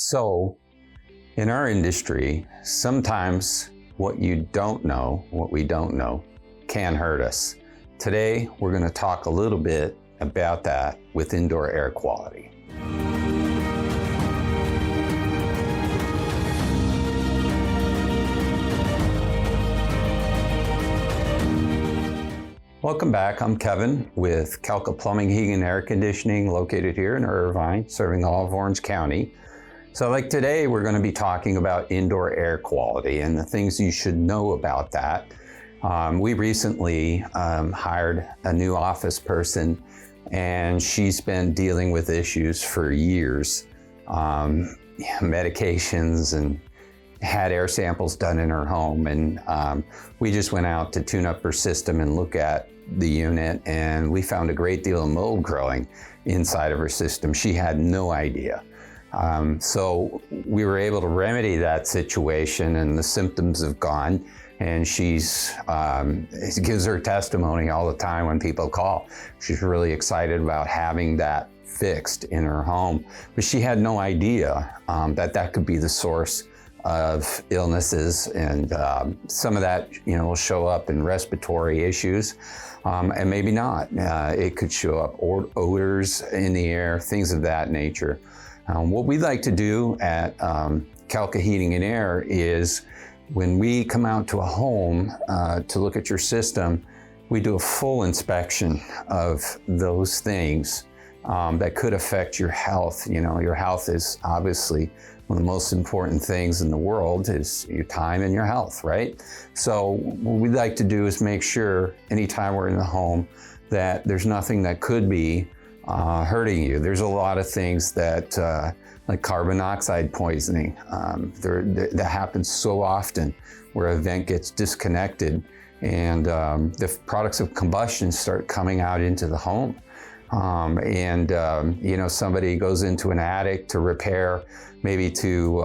So, in our industry, sometimes what you don't know, what we don't know, can hurt us. Today, we're going to talk a little bit about that with indoor air quality. Welcome back. I'm Kevin with Kalka Plumbing, Heating, and Air Conditioning, located here in Irvine, serving all of Orange County. So like today, we're going to be talking about indoor air quality and the things you should know about that. We recently hired a new office person, and she's been dealing with issues for years, medications, and had air samples done in her home. And we just went out to tune up her system and look at the unit, and we found a great deal of mold growing inside of her system. She had no idea. So we were able to remedy that situation, and the symptoms have gone. And she's gives her testimony all the time when people call. She's really excited about having that fixed in her home, but she had no idea that could be the source of illnesses, and some of that, will show up in respiratory issues, and maybe not. It could show up odors in the air, things of that nature. What we like to do at Kalka Heating and Air is, when we come out to a home to look at your system, we do a full inspection of those things that could affect your health. Your health is obviously one of the most important things in the world, is your time and your health, right? So what we'd like to do is make sure anytime we're in the home that there's nothing that could be hurting you. There's a lot of things that, like carbon monoxide poisoning, that happens so often, where a vent gets disconnected and the products of combustion start coming out into the home. Somebody goes into an attic to repair, maybe to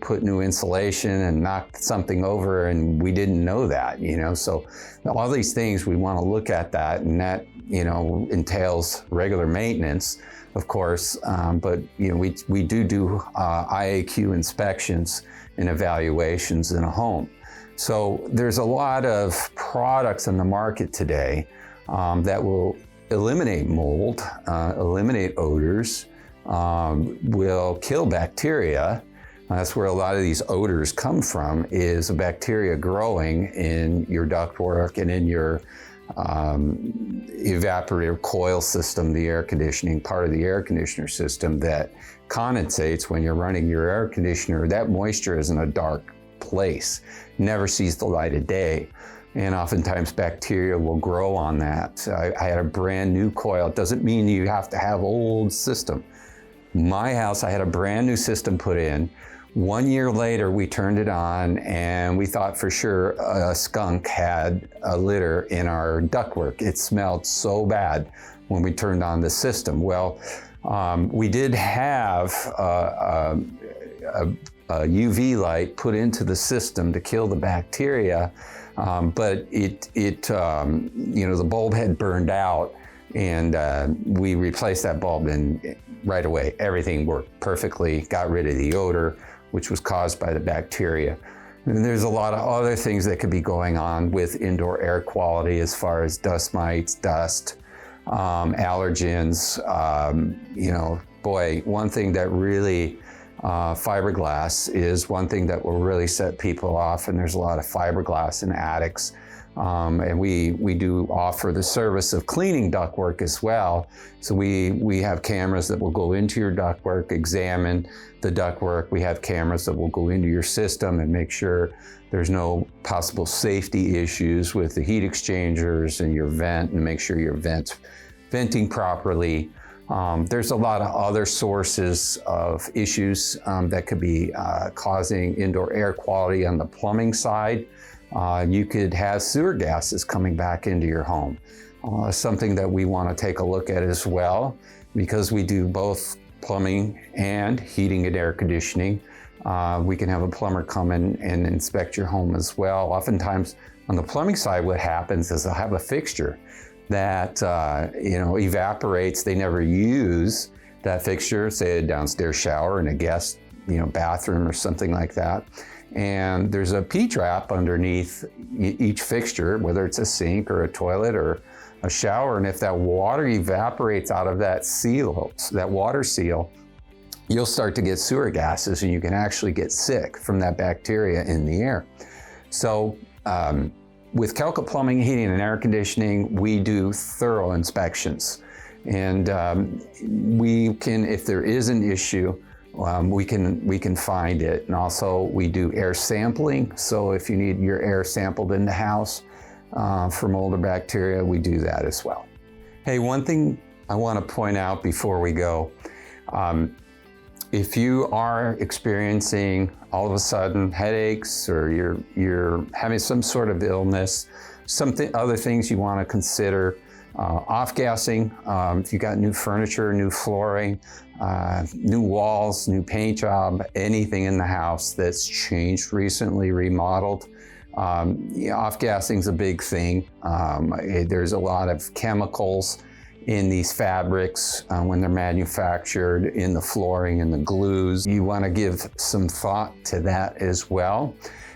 put new insulation, and knock something over, and we didn't know that, So all these things, we want to look at that, and that, entails regular maintenance, of course, but we do IAQ inspections and evaluations in a home. So there's a lot of products on the market today that will eliminate mold, eliminate odors, will kill bacteria. That's where a lot of these odors come from, is a bacteria growing in your ductwork and in your evaporator coil system, the air conditioning part of the air conditioner system, that condensates when you're running your air conditioner. That moisture is in a dark place, never sees the light of day. And oftentimes bacteria will grow on that. I had a brand new coil. It doesn't mean you have to have old system. My house, I had a brand new system put in. 1 year later, we turned it on, and we thought for sure a skunk had a litter in our ductwork. It smelled so bad when we turned on the system. Well, we did have a UV light put into the system to kill the bacteria, but the bulb had burned out, and we replaced that bulb, and right away everything worked perfectly, got rid of the odor, which was caused by the bacteria. And there's a lot of other things that could be going on with indoor air quality, as far as dust mites, dust, allergens. One thing that really, fiberglass is one thing that will really set people off, and there's a lot of fiberglass in attics. And we do offer the service of cleaning ductwork as well. So we have cameras that will go into your ductwork, examine the ductwork. We have cameras that will go into your system and make sure there's no possible safety issues with the heat exchangers and your vent, and make sure your vent's venting properly. There's a lot of other sources of issues that could be causing indoor air quality on the plumbing side. You could have sewer gases coming back into your home. Something that we want to take a look at as well, because we do both plumbing and heating and air conditioning. We can have a plumber come in and inspect your home as well. Oftentimes on the plumbing side, what happens is they'll have a fixture that evaporates. They never use that fixture, say a downstairs shower, and a guest bathroom or something like that. And there's a P-trap underneath each fixture, whether it's a sink or a toilet or a shower. And if that water evaporates out of that seal, that water seal, you'll start to get sewer gases, and you can actually get sick from that bacteria in the air. So with Kalka Plumbing, Heating, and Air Conditioning, we do thorough inspections. And we can, if there is an issue, we can find it. And also we do air sampling. So if you need your air sampled in the house for mold or bacteria, we do that as well. Hey, one thing I want to point out before we go, if you are experiencing all of a sudden headaches, or you're having some sort of illness, other things you want to consider, off-gassing, if you got new furniture, new flooring, new walls, new paint job, anything in the house that's changed recently, remodeled, off-gassing is a big thing. There's a lot of chemicals in these fabrics when they're manufactured, in the flooring and the glues. You want to give some thought to that as well.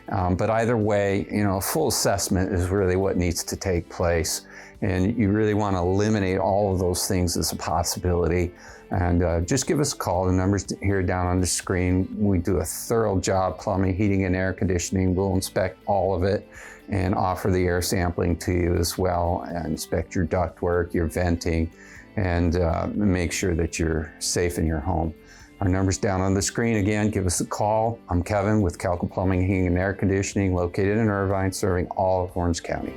But either way, a full assessment is really what needs to take place. And you really want to eliminate all of those things as a possibility. And just give us a call. The number's here down on the screen. We do a thorough job, plumbing, heating, and air conditioning. We'll inspect all of it and offer the air sampling to you as well, and inspect your ductwork, your venting, and make sure that you're safe in your home. Our number's down on the screen. Again, give us a call. I'm Kevin with Kalka Plumbing, Heating, and Air Conditioning, located in Irvine, serving all of Orange County.